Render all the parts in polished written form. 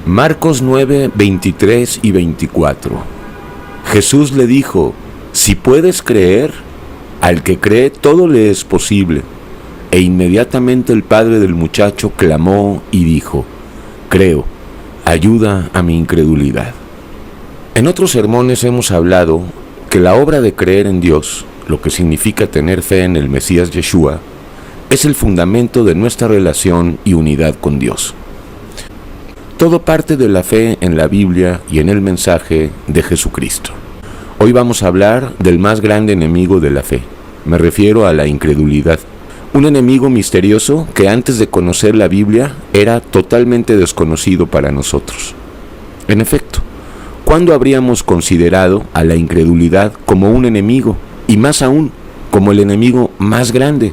Marcos 9, 23 y 24. Jesús le dijo: si puedes creer, al que cree todo le es posible. E inmediatamente el padre del muchacho clamó y dijo: creo, ayuda a mi incredulidad. En otros sermones hemos hablado que la obra de creer en Dios, lo que significa tener fe en el Mesías Yeshua, es el fundamento de nuestra relación y unidad con Dios. Todo parte de la fe en la Biblia y en el mensaje de Jesucristo. Hoy vamos a hablar del más grande enemigo de la fe. Me refiero a la incredulidad. Un enemigo misterioso que antes de conocer la Biblia era totalmente desconocido para nosotros. En efecto, ¿cuándo habríamos considerado a la incredulidad como un enemigo, y más aún, como el enemigo más grande?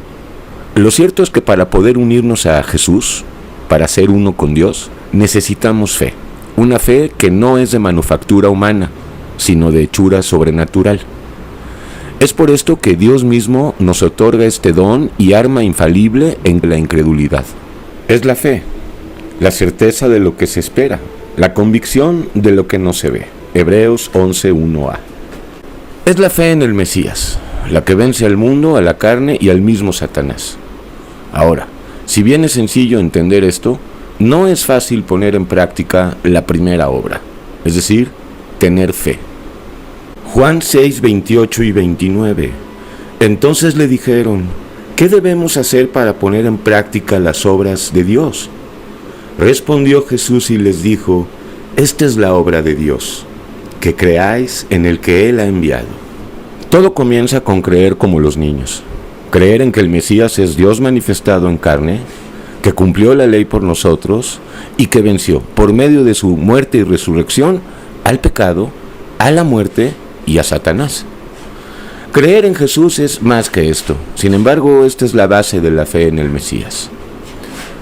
Lo cierto es que para poder unirnos a Jesús, para ser uno con Dios, necesitamos fe. Una fe que no es de manufactura humana, sino de hechura sobrenatural. Es por esto que Dios mismo nos otorga este don y arma infalible en la incredulidad. Es la fe, la certeza de lo que se espera, la convicción de lo que no se ve. Hebreos 11:1a. Es la fe en el Mesías, la que vence al mundo, a la carne y al mismo Satanás. Ahora, si bien es sencillo entender esto, no es fácil poner en práctica la primera obra, es decir, tener fe. Juan 6, 28 y 29. Entonces le dijeron: ¿qué debemos hacer para poner en práctica las obras de Dios? Respondió Jesús y les dijo: esta es la obra de Dios, que creáis en el que Él ha enviado. Todo comienza con creer como los niños. Creer en que el Mesías es Dios manifestado en carne, que cumplió la ley por nosotros y que venció, por medio de su muerte y resurrección, al pecado, a la muerte y a Satanás. Creer en Jesús es más que esto. Sin embargo, esta es la base de la fe en el Mesías.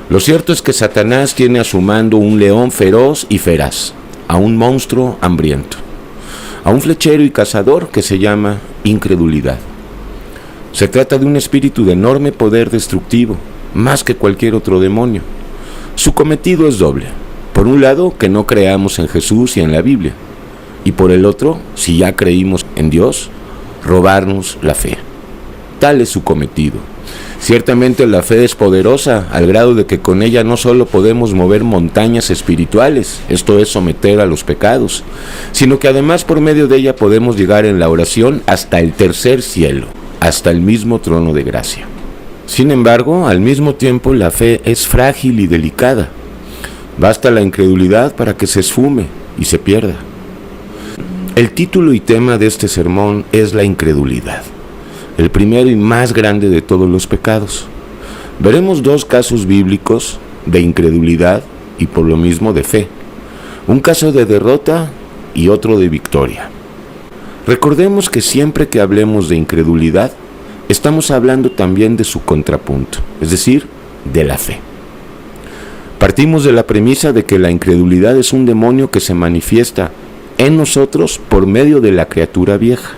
Lo cierto es que Satanás tiene a su mando un león feroz y feraz, a un monstruo hambriento, a un flechero y cazador que se llama incredulidad. Se trata de un espíritu de enorme poder destructivo, más que cualquier otro demonio. Su cometido es doble. Por un lado, que no creamos en Jesús y en la Biblia. Y por el otro, si ya creímos en Dios, robarnos la fe. Tal es su cometido. Ciertamente la fe es poderosa, al grado de que con ella no solo podemos mover montañas espirituales, esto es someter a los pecados, sino que además por medio de ella podemos llegar en la oración hasta el tercer cielo, hasta el mismo trono de gracia. Sin embargo, al mismo tiempo la fe es frágil y delicada. Basta la incredulidad para que se esfume y se pierda. El título y tema de este sermón es la incredulidad, el primero y más grande de todos los pecados. Veremos dos casos bíblicos de incredulidad y por lo mismo de fe. Un caso de derrota y otro de victoria. Recordemos que siempre que hablemos de incredulidad, estamos hablando también de su contrapunto, es decir, de la fe. Partimos de la premisa de que la incredulidad es un demonio que se manifiesta en nosotros por medio de la criatura vieja.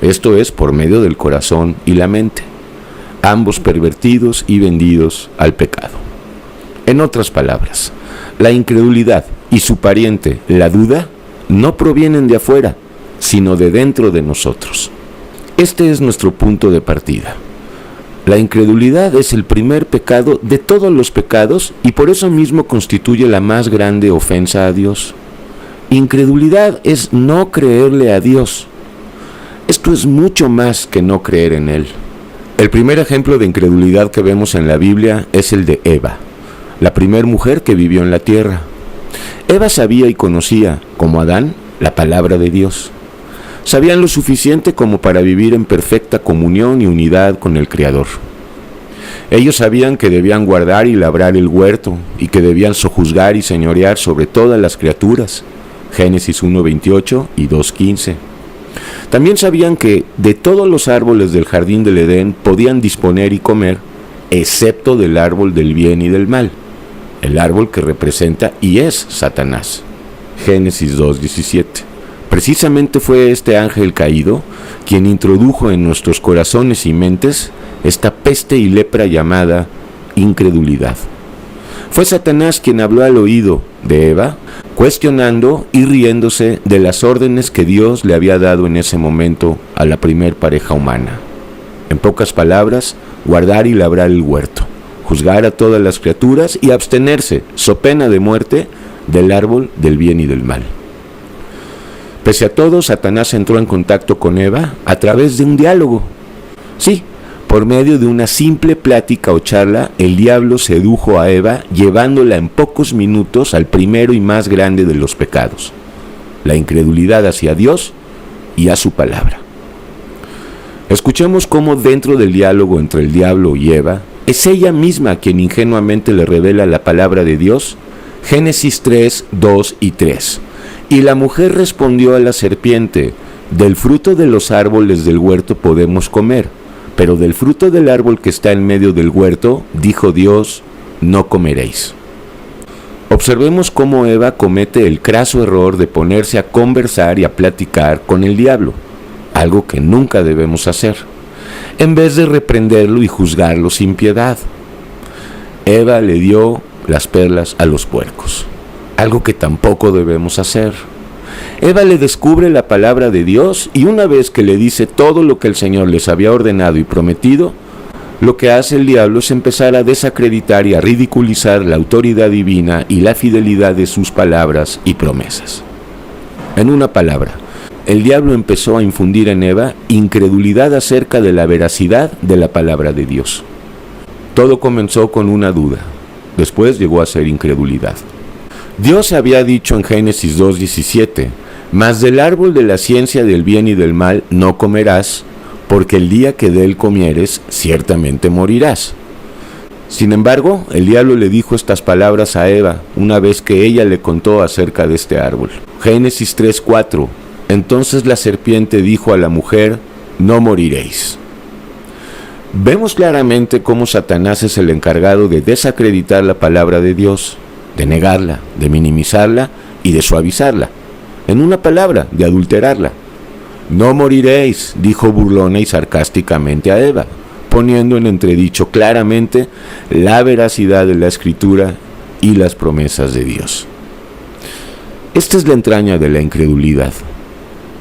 Esto es, por medio del corazón y la mente, ambos pervertidos y vendidos al pecado. En otras palabras, la incredulidad y su pariente, la duda, no provienen de afuera, sino de dentro de nosotros. Este es nuestro punto de partida. La incredulidad es el primer pecado de todos los pecados y por eso mismo constituye la más grande ofensa a Dios. Incredulidad es no creerle a Dios. Esto es mucho más que no creer en Él. El primer ejemplo de incredulidad que vemos en la Biblia es el de Eva, la primer mujer que vivió en la tierra. Eva sabía y conocía, como Adán, la palabra de Dios. Sabían lo suficiente como para vivir en perfecta comunión y unidad con el Creador. Ellos sabían que debían guardar y labrar el huerto y que debían sojuzgar y señorear sobre todas las criaturas. Génesis 1:28 y 2:15. También sabían que de todos los árboles del jardín del Edén podían disponer y comer, excepto del árbol del bien y del mal, el árbol que representa y es Satanás. Génesis 2:17. Precisamente fue este ángel caído quien introdujo en nuestros corazones y mentes esta peste y lepra llamada incredulidad. Fue Satanás quien habló al oído de Eva, cuestionando y riéndose de las órdenes que Dios le había dado en ese momento a la primer pareja humana. En pocas palabras, guardar y labrar el huerto, juzgar a todas las criaturas y abstenerse, so pena de muerte, del árbol del bien y del mal. Pese a todo, Satanás entró en contacto con Eva a través de un diálogo. Sí, por medio de una simple plática o charla, el diablo sedujo a Eva, llevándola en pocos minutos al primero y más grande de los pecados, la incredulidad hacia Dios y a su palabra. Escuchemos cómo dentro del diálogo entre el diablo y Eva, es ella misma quien ingenuamente le revela la palabra de Dios. Génesis 3, 2 y 3. Y la mujer respondió a la serpiente: del fruto de los árboles del huerto podemos comer, pero del fruto del árbol que está en medio del huerto, dijo Dios, no comeréis. Observemos cómo Eva comete el craso error de ponerse a conversar y a platicar con el diablo, algo que nunca debemos hacer, en vez de reprenderlo y juzgarlo sin piedad. Eva le dio las perlas a los puercos, algo que tampoco debemos hacer. Eva le descubre la palabra de Dios y una vez que le dice todo lo que el Señor les había ordenado y prometido, lo que hace el diablo es empezar a desacreditar y a ridiculizar la autoridad divina y la fidelidad de sus palabras y promesas. En una palabra, el diablo empezó a infundir en Eva incredulidad acerca de la veracidad de la palabra de Dios. Todo comenzó con una duda, después llegó a ser incredulidad. Dios había dicho en Génesis 2:17, mas del árbol de la ciencia del bien y del mal no comerás, porque el día que de él comieres, ciertamente morirás. Sin embargo, el diablo le dijo estas palabras a Eva, una vez que ella le contó acerca de este árbol. Génesis 3:4, entonces la serpiente dijo a la mujer, no moriréis. Vemos claramente cómo Satanás es el encargado de desacreditar la palabra de Dios, de negarla, de minimizarla y de suavizarla. En una palabra, de adulterarla. No moriréis, dijo burlona y sarcásticamente a Eva, poniendo en entredicho claramente la veracidad de la Escritura y las promesas de Dios. Esta es la entraña de la incredulidad.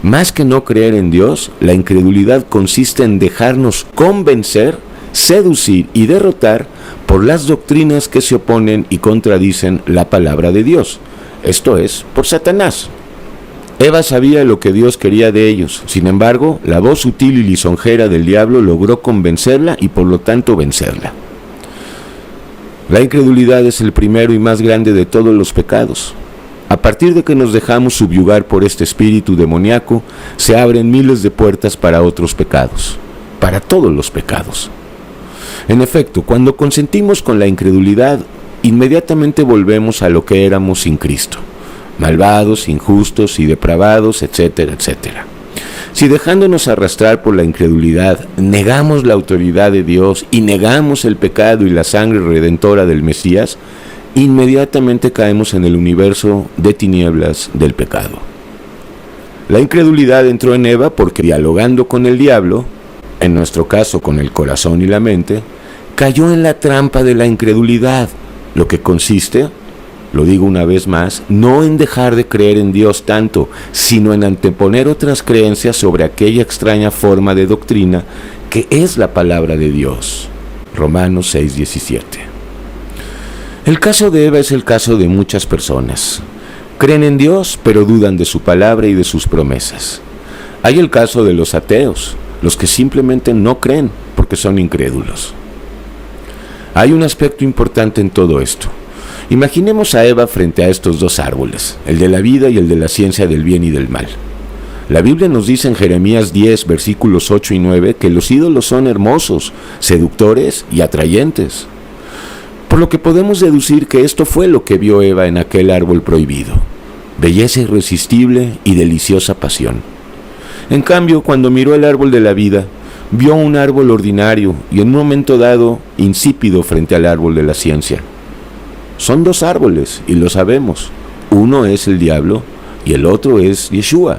Más que no creer en Dios, la incredulidad consiste en dejarnos convencer, seducir y derrotar por las doctrinas que se oponen y contradicen la palabra de Dios, esto es, por Satanás. Eva sabía lo que Dios quería de ellos, sin embargo, la voz sutil y lisonjera del diablo logró convencerla y por lo tanto vencerla. La incredulidad es el primero y más grande de todos los pecados. A partir de que nos dejamos subyugar por este espíritu demoníaco, se abren miles de puertas para otros pecados, para todos los pecados. En efecto, cuando consentimos con la incredulidad, inmediatamente volvemos a lo que éramos sin Cristo, malvados, injustos y depravados, etcétera, etcétera. Si dejándonos arrastrar por la incredulidad, negamos la autoridad de Dios y negamos el pecado y la sangre redentora del Mesías, inmediatamente caemos en el universo de tinieblas del pecado. La incredulidad entró en Eva porque dialogando con el diablo, en nuestro caso con el corazón y la mente, cayó en la trampa de la incredulidad, lo que consiste, lo digo una vez más, no en dejar de creer en Dios tanto, sino en anteponer otras creencias sobre aquella extraña forma de doctrina que es la palabra de Dios. Romanos 6:17. El caso de Eva es el caso de muchas personas. Creen en Dios, pero dudan de su palabra y de sus promesas. Hay el caso de los ateos, los que simplemente no creen porque son incrédulos. Hay un aspecto importante en todo esto. Imaginemos a Eva frente a estos dos árboles, el de la vida y el de la ciencia del bien y del mal. La Biblia nos dice en Jeremías 10, versículos 8 y 9, que los ídolos son hermosos, seductores y atrayentes. Por lo que podemos deducir que esto fue lo que vio Eva en aquel árbol prohibido, belleza irresistible y deliciosa pasión. En cambio, cuando miró el árbol de la vida, vio un árbol ordinario y en un momento dado insípido frente al árbol de la ciencia. Son dos árboles y lo sabemos, uno es el diablo y el otro es Yeshua.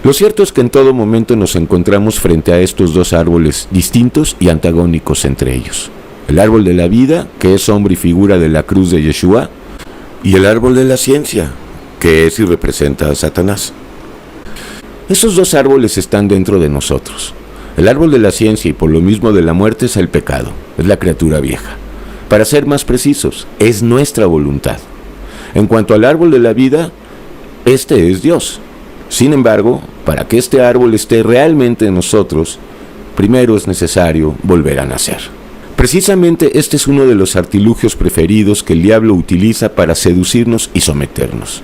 Lo cierto es que en todo momento nos encontramos frente a estos dos árboles distintos y antagónicos entre ellos. El árbol de la vida, que es sombra y figura de la cruz de Yeshua, y el árbol de la ciencia, que es y representa a Satanás. Esos dos árboles están dentro de nosotros. El árbol de la ciencia y por lo mismo de la muerte es el pecado, es la criatura vieja. Para ser más precisos, es nuestra voluntad. En cuanto al árbol de la vida, este es Dios. Sin embargo, para que este árbol esté realmente en nosotros, primero es necesario volver a nacer. Precisamente este es uno de los artilugios preferidos que el diablo utiliza para seducirnos y someternos.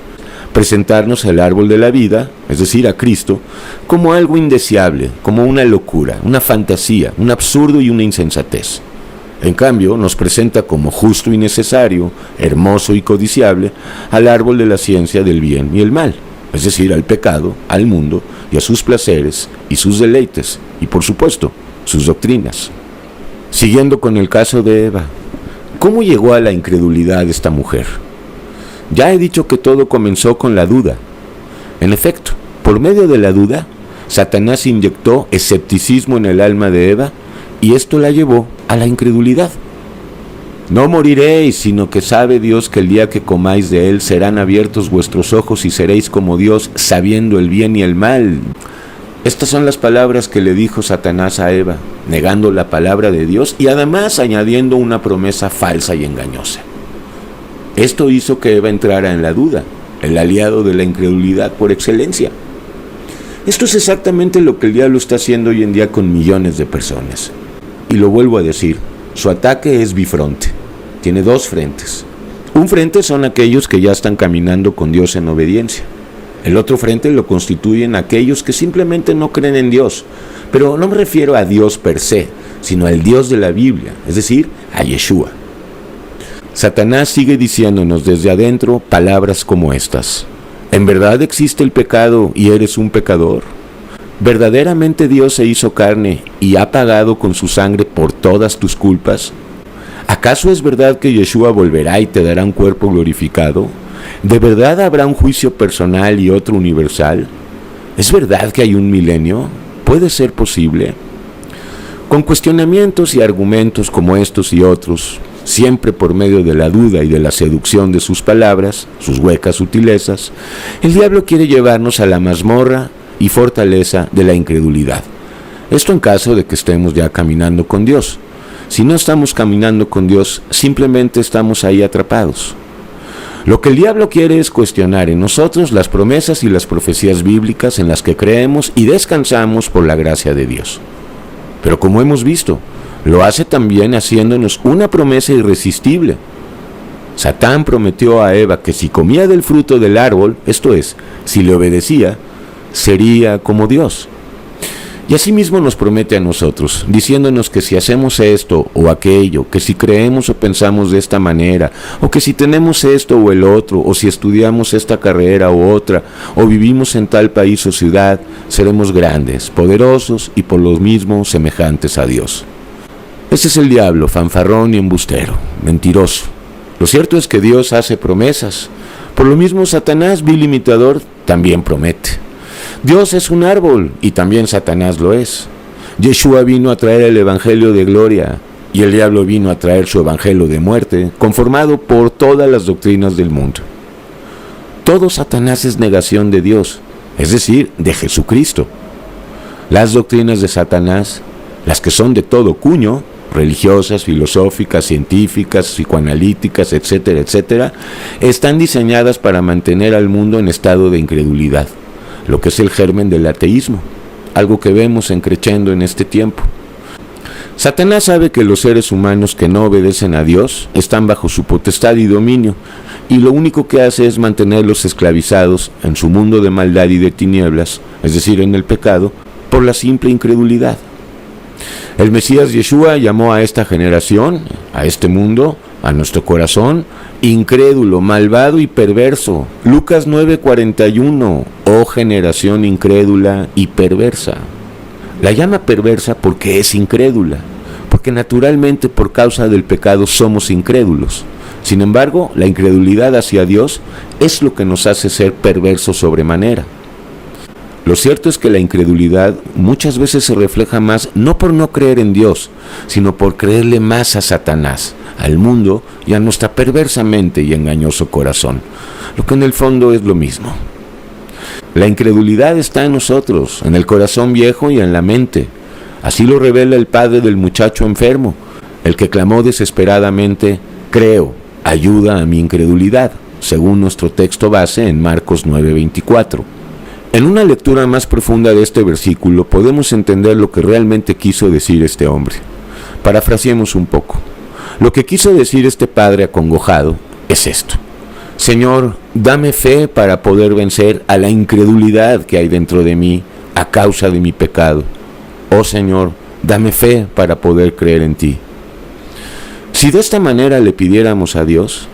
Presentarnos el árbol de la vida, es decir, a Cristo, como algo indeseable, como una locura, una fantasía, un absurdo y una insensatez. En cambio, nos presenta como justo y necesario, hermoso y codiciable, al árbol de la ciencia del bien y el mal, es decir, al pecado, al mundo y a sus placeres y sus deleites, y por supuesto, sus doctrinas. Siguiendo con el caso de Eva, ¿cómo llegó a la incredulidad esta mujer? Ya he dicho que todo comenzó con la duda. En efecto, por medio de la duda, Satanás inyectó escepticismo en el alma de Eva y esto la llevó a la incredulidad. No moriréis, sino que sabe Dios que el día que comáis de él serán abiertos vuestros ojos y seréis como Dios, sabiendo el bien y el mal. Estas son las palabras que le dijo Satanás a Eva, negando la palabra de Dios y además añadiendo una promesa falsa y engañosa. Esto hizo que Eva entrara en la duda, el aliado de la incredulidad por excelencia. Esto es exactamente lo que el diablo está haciendo hoy en día con millones de personas. Y lo vuelvo a decir, su ataque es bifronte, tiene dos frentes. Un frente son aquellos que ya están caminando con Dios en obediencia. El otro frente lo constituyen aquellos que simplemente no creen en Dios. Pero no me refiero a Dios per se, sino al Dios de la Biblia, es decir, a Yeshua. Satanás sigue diciéndonos desde adentro palabras como estas. ¿En verdad existe el pecado y eres un pecador? ¿Verdaderamente Dios se hizo carne y ha pagado con su sangre por todas tus culpas? ¿Acaso es verdad que Yeshua volverá y te dará un cuerpo glorificado? ¿De verdad habrá un juicio personal y otro universal? ¿Es verdad que hay un milenio? ¿Puede ser posible? Con cuestionamientos y argumentos como estos y otros, siempre por medio de la duda y de la seducción de sus palabras, sus huecas sutilezas, el diablo quiere llevarnos a la mazmorra y fortaleza de la incredulidad. Esto en caso de que estemos ya caminando con Dios. Si no estamos caminando con Dios, simplemente estamos ahí atrapados. Lo que el diablo quiere es cuestionar en nosotros las promesas y las profecías bíblicas en las que creemos y descansamos por la gracia de Dios. Pero como hemos visto, lo hace también haciéndonos una promesa irresistible. Satán prometió a Eva que si comía del fruto del árbol, esto es, si le obedecía, sería como Dios. Y asimismo nos promete a nosotros, diciéndonos que si hacemos esto o aquello, que si creemos o pensamos de esta manera, o que si tenemos esto o el otro, o si estudiamos esta carrera o otra, o vivimos en tal país o ciudad, seremos grandes, poderosos y por lo mismo semejantes a Dios. Ese es el diablo, fanfarrón y embustero, mentiroso. Lo cierto es que Dios hace promesas. Por lo mismo Satanás, vil imitador, también promete. Dios es un árbol y también Satanás lo es. Yeshua vino a traer el evangelio de gloria y el diablo vino a traer su evangelio de muerte, conformado por todas las doctrinas del mundo. Todo Satanás es negación de Dios, es decir, de Jesucristo. Las doctrinas de Satanás, las que son de todo cuño, religiosas, filosóficas, científicas, psicoanalíticas, etcétera, etcétera, están diseñadas para mantener al mundo en estado de incredulidad, lo que es el germen del ateísmo, algo que vemos encrechendo en este tiempo. Satanás sabe que los seres humanos que no obedecen a Dios están bajo su potestad y dominio, y lo único que hace es mantenerlos esclavizados en su mundo de maldad y de tinieblas, es decir, en el pecado, por la simple incredulidad. El Mesías Yeshua llamó a esta generación, a este mundo, a nuestro corazón, incrédulo, malvado y perverso. Lucas 9:41, oh generación incrédula y perversa. La llama perversa porque es incrédula, porque naturalmente por causa del pecado somos incrédulos. Sin embargo, la incredulidad hacia Dios es lo que nos hace ser perversos sobremanera. Lo cierto es que la incredulidad muchas veces se refleja más no por no creer en Dios, sino por creerle más a Satanás, al mundo y a nuestra perversa mente y engañoso corazón, lo que en el fondo es lo mismo. La incredulidad está en nosotros, en el corazón viejo y en la mente. Así lo revela el padre del muchacho enfermo, el que clamó desesperadamente: creo, ayuda a mi incredulidad, según nuestro texto base en Marcos 9:24. En una lectura más profunda de este versículo podemos entender lo que realmente quiso decir este hombre. Parafraseemos un poco. Lo que quiso decir este padre acongojado es esto: Señor, dame fe para poder vencer a la incredulidad que hay dentro de mí a causa de mi pecado. Oh Señor, dame fe para poder creer en ti. Si de esta manera le pidiéramos a Dios,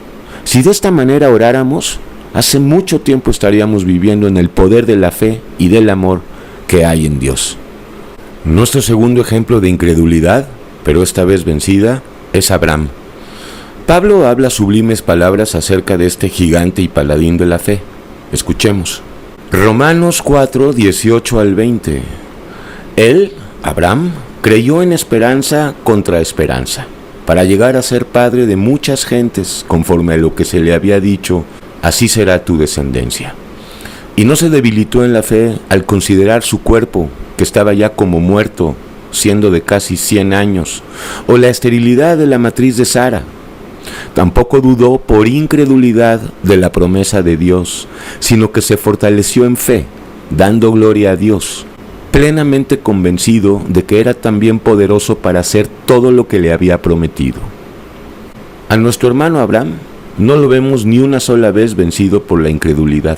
si de esta manera oráramos, hace mucho tiempo estaríamos viviendo en el poder de la fe y del amor que hay en Dios. Nuestro segundo ejemplo de incredulidad, pero esta vez vencida, es Abraham. Pablo habla sublimes palabras acerca de este gigante y paladín de la fe. Escuchemos. Romanos 4, 18 al 20. Él, Abraham, creyó en esperanza contra esperanza, para llegar a ser padre de muchas gentes, conforme a lo que se le había dicho: así será tu descendencia. Y no se debilitó en la fe al considerar su cuerpo, que estaba ya como muerto, siendo de casi 100 años, o la esterilidad de la matriz de Sara. Tampoco dudó por incredulidad de la promesa de Dios, sino que se fortaleció en fe, dando gloria a Dios, plenamente convencido de que era también poderoso para hacer todo lo que le había prometido. A nuestro hermano Abraham no lo vemos ni una sola vez vencido por la incredulidad.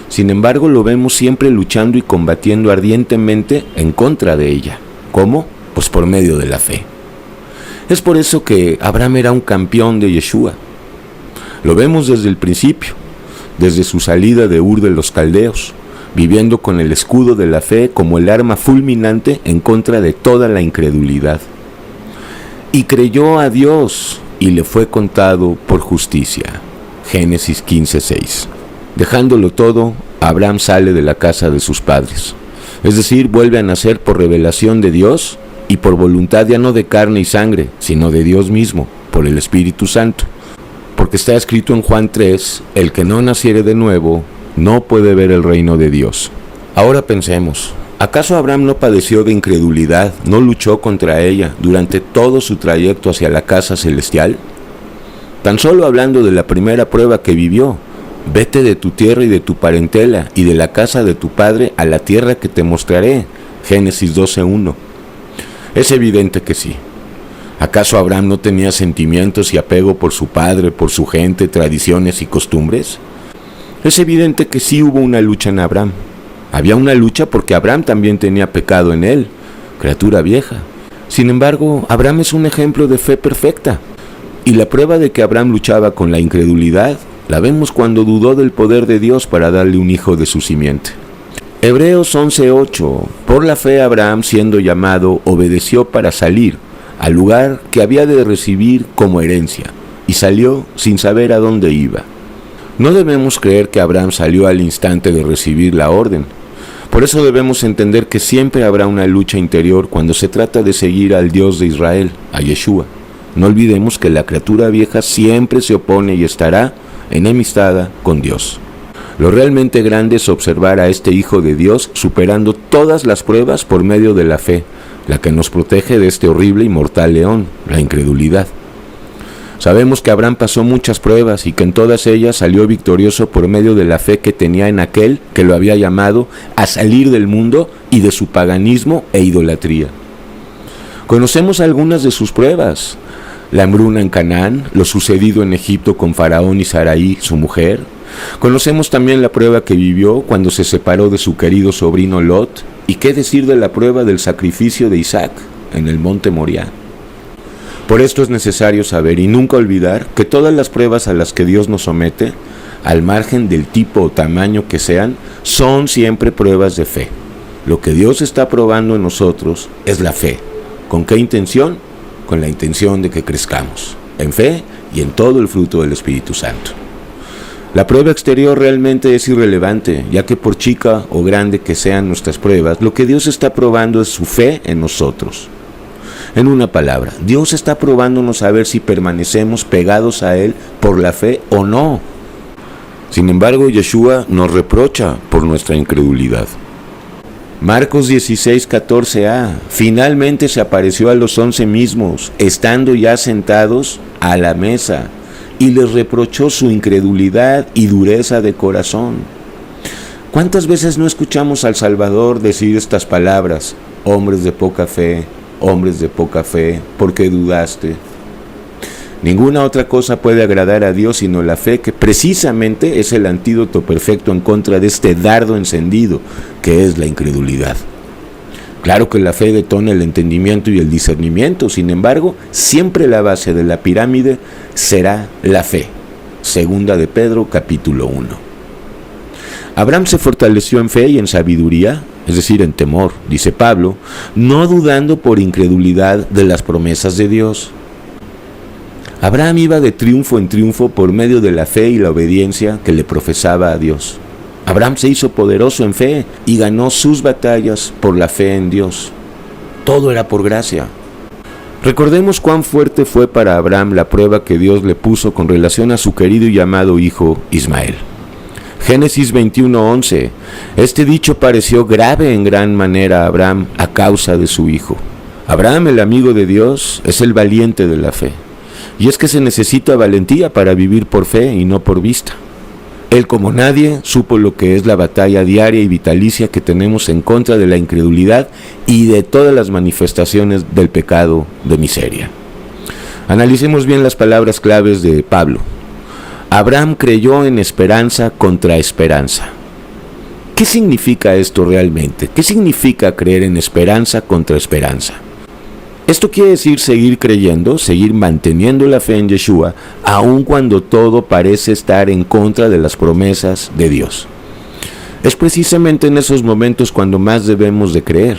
Sin embargo, lo vemos siempre luchando y combatiendo ardientemente en contra de ella. ¿Cómo? Pues por medio de la fe. Es por eso que Abraham era un campeón de Yeshua. Lo vemos desde el principio, desde su salida de Ur de los Caldeos, viviendo con el escudo de la fe como el arma fulminante en contra de toda la incredulidad. Y creyó a Dios, y le fue contado por justicia. Génesis 15:6. Dejándolo todo, Abraham sale de la casa de sus padres. Es decir, vuelve a nacer por revelación de Dios y por voluntad ya no de carne y sangre, sino de Dios mismo, por el Espíritu Santo. Porque está escrito en Juan 3, el que no naciere de nuevo, no puede ver el reino de Dios. Ahora pensemos, ¿acaso Abraham no padeció de incredulidad, no luchó contra ella durante todo su trayecto hacia la casa celestial? Tan solo hablando de la primera prueba que vivió: vete de tu tierra y de tu parentela y de la casa de tu padre a la tierra que te mostraré. Génesis 12:1. Es evidente que sí. ¿Acaso Abraham no tenía sentimientos y apego por su padre, por su gente, tradiciones y costumbres? Es evidente que sí hubo una lucha en Abraham. Había una lucha porque Abraham también tenía pecado en él, criatura vieja. Sin embargo, Abraham es un ejemplo de fe perfecta. Y la prueba de que Abraham luchaba con la incredulidad la vemos cuando dudó del poder de Dios para darle un hijo de su simiente. Hebreos 11:8. Por la fe Abraham, siendo llamado, obedeció para salir al lugar que había de recibir como herencia, y salió sin saber a dónde iba. No debemos creer que Abraham salió al instante de recibir la orden. Por eso debemos entender que siempre habrá una lucha interior cuando se trata de seguir al Dios de Israel, a Yeshua. No olvidemos que la criatura vieja siempre se opone y estará enemistada con Dios. Lo realmente grande es observar a este Hijo de Dios superando todas las pruebas por medio de la fe, la que nos protege de este horrible y mortal león, la incredulidad. Sabemos que Abraham pasó muchas pruebas y que en todas ellas salió victorioso por medio de la fe que tenía en aquel que lo había llamado a salir del mundo y de su paganismo e idolatría. Conocemos algunas de sus pruebas: la hambruna en Canaán, lo sucedido en Egipto con Faraón y Sarai, su mujer. Conocemos también la prueba que vivió cuando se separó de su querido sobrino Lot, y qué decir de la prueba del sacrificio de Isaac en el monte Moriah. Por esto es necesario saber y nunca olvidar que todas las pruebas a las que Dios nos somete, al margen del tipo o tamaño que sean, son siempre pruebas de fe. Lo que Dios está probando en nosotros es la fe. ¿Con qué intención? Con la intención de que crezcamos en fe y en todo el fruto del Espíritu Santo. La prueba exterior realmente es irrelevante, ya que por chica o grande que sean nuestras pruebas, lo que Dios está probando es su fe en nosotros. En una palabra, Dios está probándonos a ver si permanecemos pegados a Él por la fe o no. Sin embargo, Yeshua nos reprocha por nuestra incredulidad. Marcos 16:14a, finalmente se apareció a los 11 mismos, estando ya sentados a la mesa, y les reprochó su incredulidad y dureza de corazón. ¿Cuántas veces no escuchamos al Salvador decir estas palabras? Hombres de poca fe, ¿por qué dudaste? Ninguna otra cosa puede agradar a Dios sino la fe, que precisamente es el antídoto perfecto en contra de este dardo encendido, que es la incredulidad. Claro que la fe detona el entendimiento y el discernimiento, sin embargo, siempre la base de la pirámide será la fe. Segunda de Pedro, capítulo 1. Abraham se fortaleció en fe y en sabiduría, es decir, en temor, dice Pablo, no dudando por incredulidad de las promesas de Dios. Abraham iba de triunfo en triunfo por medio de la fe y la obediencia que le profesaba a Dios. Abraham se hizo poderoso en fe y ganó sus batallas por la fe en Dios. Todo era por gracia. Recordemos cuán fuerte fue para Abraham la prueba que Dios le puso con relación a su querido y amado hijo Ismael. Génesis 21:11. Este dicho pareció grave en gran manera a Abraham a causa de su hijo. Abraham, el amigo de Dios, es el valiente de la fe. Y es que se necesita valentía para vivir por fe y no por vista. Él, como nadie, supo lo que es la batalla diaria y vitalicia que tenemos en contra de la incredulidad y de todas las manifestaciones del pecado de miseria. Analicemos bien las palabras claves de Pablo. Abraham creyó en esperanza contra esperanza. ¿Qué significa esto realmente? ¿Qué significa creer en esperanza contra esperanza? Esto quiere decir seguir creyendo, seguir manteniendo la fe en Yeshua, aun cuando todo parece estar en contra de las promesas de Dios. Es precisamente en esos momentos cuando más debemos de creer,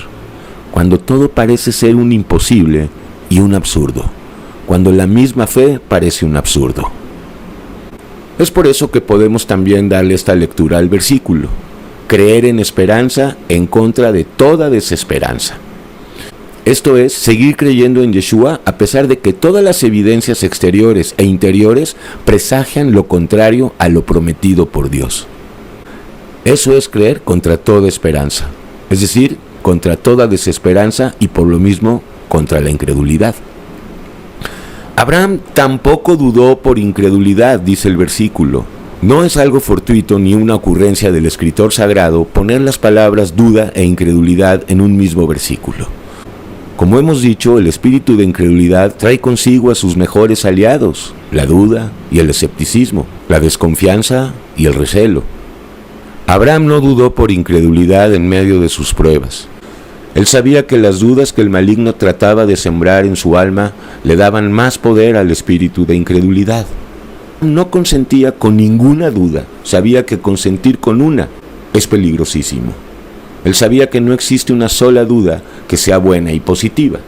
cuando todo parece ser un imposible y un absurdo, cuando la misma fe parece un absurdo. Es por eso que podemos también darle esta lectura al versículo: creer en esperanza en contra de toda desesperanza. Esto es, seguir creyendo en Yeshua a pesar de que todas las evidencias exteriores e interiores presagian lo contrario a lo prometido por Dios. Eso es creer contra toda esperanza, es decir, contra toda desesperanza y por lo mismo contra la incredulidad. Abraham tampoco dudó por incredulidad, dice el versículo. No es algo fortuito ni una ocurrencia del escritor sagrado poner las palabras duda e incredulidad en un mismo versículo. Como hemos dicho, el espíritu de incredulidad trae consigo a sus mejores aliados, la duda y el escepticismo, la desconfianza y el recelo. Abraham no dudó por incredulidad en medio de sus pruebas. Él sabía que las dudas que el maligno trataba de sembrar en su alma le daban más poder al espíritu de incredulidad. No consentía con ninguna duda, sabía que consentir con una es peligrosísimo. Él sabía que no existe una sola duda que sea buena y positiva.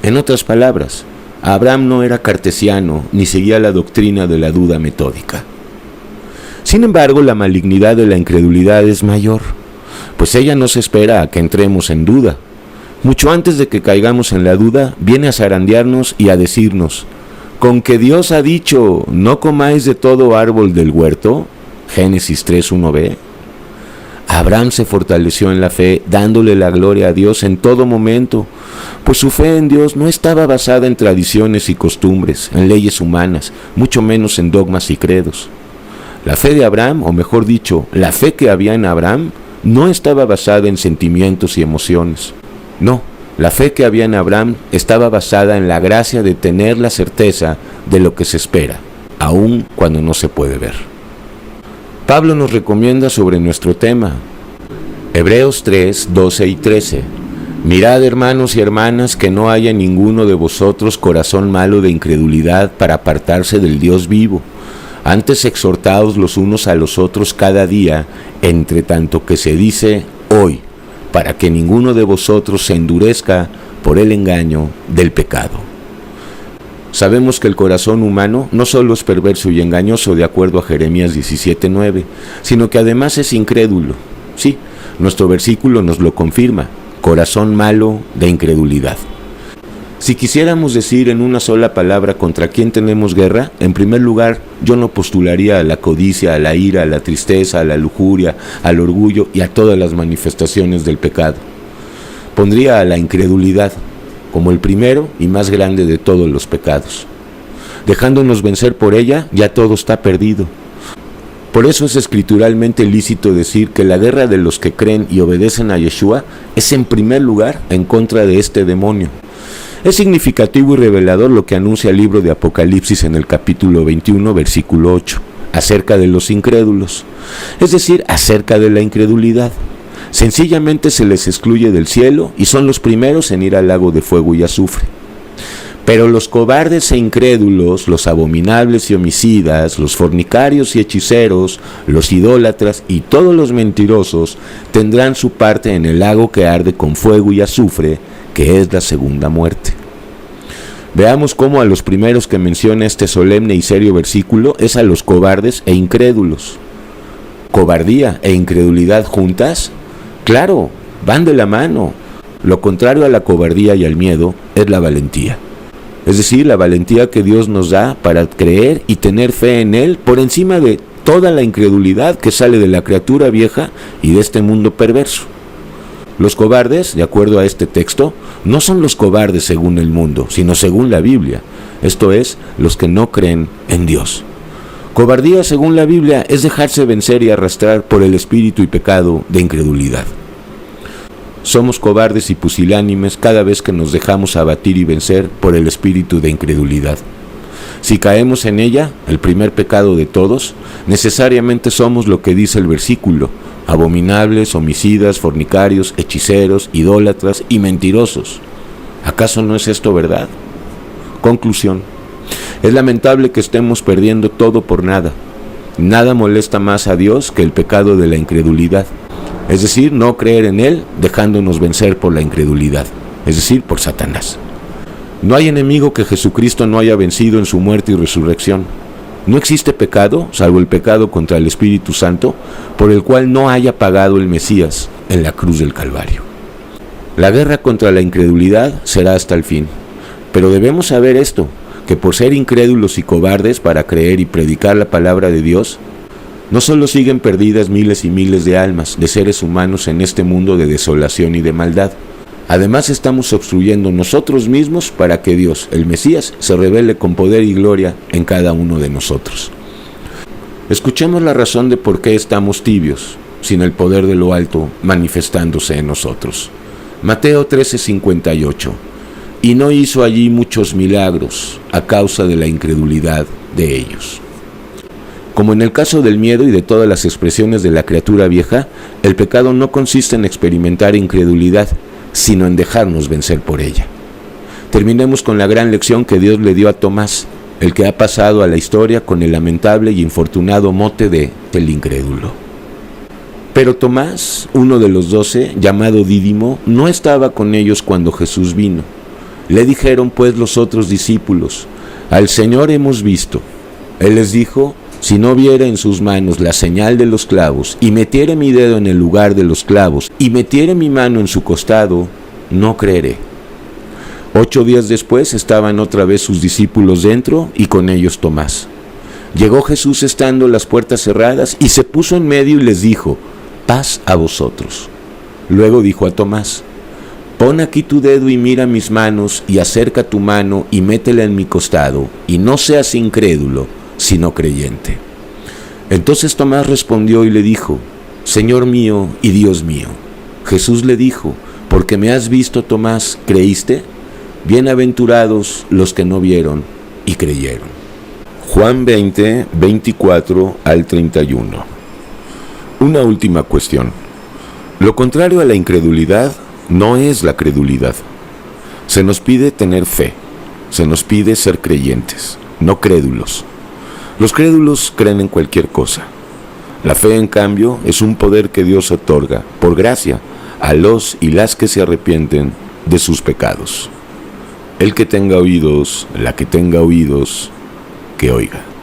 En otras palabras, Abraham no era cartesiano ni seguía la doctrina de la duda metódica. Sin embargo, la malignidad de la incredulidad es mayor, pues ella nos espera a que entremos en duda. Mucho antes de que caigamos en la duda, viene a zarandearnos y a decirnos: ¿con que Dios ha dicho, no comáis de todo árbol del huerto? Génesis 3:1b. Abraham se fortaleció en la fe, dándole la gloria a Dios en todo momento, pues su fe en Dios no estaba basada en tradiciones y costumbres, en leyes humanas, mucho menos en dogmas y credos. La fe de Abraham, o mejor dicho, la fe que había en Abraham, no estaba basada en sentimientos y emociones. No, la fe que había en Abraham estaba basada en la gracia de tener la certeza de lo que se espera, aun cuando no se puede ver. Pablo nos recomienda sobre nuestro tema. Hebreos 3, 12 y 13. Mirad, hermanos y hermanas, que no haya ninguno de vosotros corazón malo de incredulidad para apartarse del Dios vivo. Antes exhortaos los unos a los otros cada día, entre tanto que se dice hoy, para que ninguno de vosotros se endurezca por el engaño del pecado. Sabemos que el corazón humano no solo es perverso y engañoso de acuerdo a Jeremías 17:9, sino que además es incrédulo. Sí, nuestro versículo nos lo confirma, corazón malo de incredulidad. Si quisiéramos decir en una sola palabra contra quién tenemos guerra, en primer lugar yo no postularía a la codicia, a la ira, a la tristeza, a la lujuria, al orgullo y a todas las manifestaciones del pecado. Pondría a la incredulidad como el primero y más grande de todos los pecados. Dejándonos vencer por ella, ya todo está perdido. Por eso es escrituralmente lícito decir que la guerra de los que creen y obedecen a Yeshua es en primer lugar en contra de este demonio. Es significativo y revelador lo que anuncia el libro de Apocalipsis en el capítulo 21, versículo 8, acerca de los incrédulos, es decir, acerca de la incredulidad. Sencillamente se les excluye del cielo y son los primeros en ir al lago de fuego y azufre. Pero los cobardes e incrédulos, los abominables y homicidas, los fornicarios y hechiceros, los idólatras y todos los mentirosos tendrán su parte en el lago que arde con fuego y azufre, que es la segunda muerte. Veamos cómo a los primeros que menciona este solemne y serio versículo es a los cobardes e incrédulos. ¿Cobardía e incredulidad juntas? Claro, van de la mano. Lo contrario a la cobardía y al miedo es la valentía. Es decir, la valentía que Dios nos da para creer y tener fe en Él por encima de toda la incredulidad que sale de la criatura vieja y de este mundo perverso. Los cobardes, de acuerdo a este texto, no son los cobardes según el mundo, sino según la Biblia, esto es, los que no creen en Dios. Cobardía, según la Biblia, es dejarse vencer y arrastrar por el espíritu y pecado de incredulidad. Somos cobardes y pusilánimes cada vez que nos dejamos abatir y vencer por el espíritu de incredulidad. Si caemos en ella, el primer pecado de todos, necesariamente somos lo que dice el versículo: abominables, homicidas, fornicarios, hechiceros, idólatras y mentirosos. ¿Acaso no es esto verdad? Conclusión. Es lamentable que estemos perdiendo todo por nada. Nada molesta más a Dios que el pecado de la incredulidad. Es decir, no creer en Él dejándonos vencer por la incredulidad, es decir, por Satanás. No hay enemigo que Jesucristo no haya vencido en su muerte y resurrección. No existe pecado, salvo el pecado contra el Espíritu Santo, por el cual no haya pagado el Mesías en la cruz del Calvario. La guerra contra la incredulidad será hasta el fin, pero debemos saber esto, que por ser incrédulos y cobardes para creer y predicar la palabra de Dios, no solo siguen perdidas miles y miles de almas, de seres humanos en este mundo de desolación y de maldad. Además estamos obstruyendo nosotros mismos para que Dios, el Mesías, se revele con poder y gloria en cada uno de nosotros. Escuchemos la razón de por qué estamos tibios, sin el poder de lo alto manifestándose en nosotros. Mateo 13:58. Y no hizo allí muchos milagros a causa de la incredulidad de ellos. Como en el caso del miedo y de todas las expresiones de la criatura vieja, el pecado no consiste en experimentar incredulidad, sino en dejarnos vencer por ella. Terminemos con la gran lección que Dios le dio a Tomás, el que ha pasado a la historia con el lamentable y infortunado mote de el incrédulo. Pero Tomás, uno de los 12, llamado Dídimo, no estaba con ellos cuando Jesús vino. Le dijeron pues los otros discípulos: al Señor hemos visto. Él les dijo: si no viera en sus manos la señal de los clavos, y metiere mi dedo en el lugar de los clavos, y metiere mi mano en su costado, no creeré. 8 días después estaban otra vez sus discípulos dentro, y con ellos Tomás. Llegó Jesús estando las puertas cerradas, y se puso en medio y les dijo: paz a vosotros. Luego dijo a Tomás: pon aquí tu dedo y mira mis manos, y acerca tu mano y métela en mi costado, y no seas incrédulo, sino creyente. Entonces Tomás respondió y le dijo: Señor mío y Dios mío. Jesús le dijo: porque me has visto, Tomás, ¿creíste? Bienaventurados los que no vieron y creyeron. Juan 20, 24 al 31. Una última cuestión. Lo contrario a la incredulidad no es la credulidad. Se nos pide tener fe, se nos pide ser creyentes, no crédulos. Los crédulos creen en cualquier cosa. La fe, en cambio, es un poder que Dios otorga, por gracia, a los y las que se arrepienten de sus pecados. El que tenga oídos, la que tenga oídos, que oiga.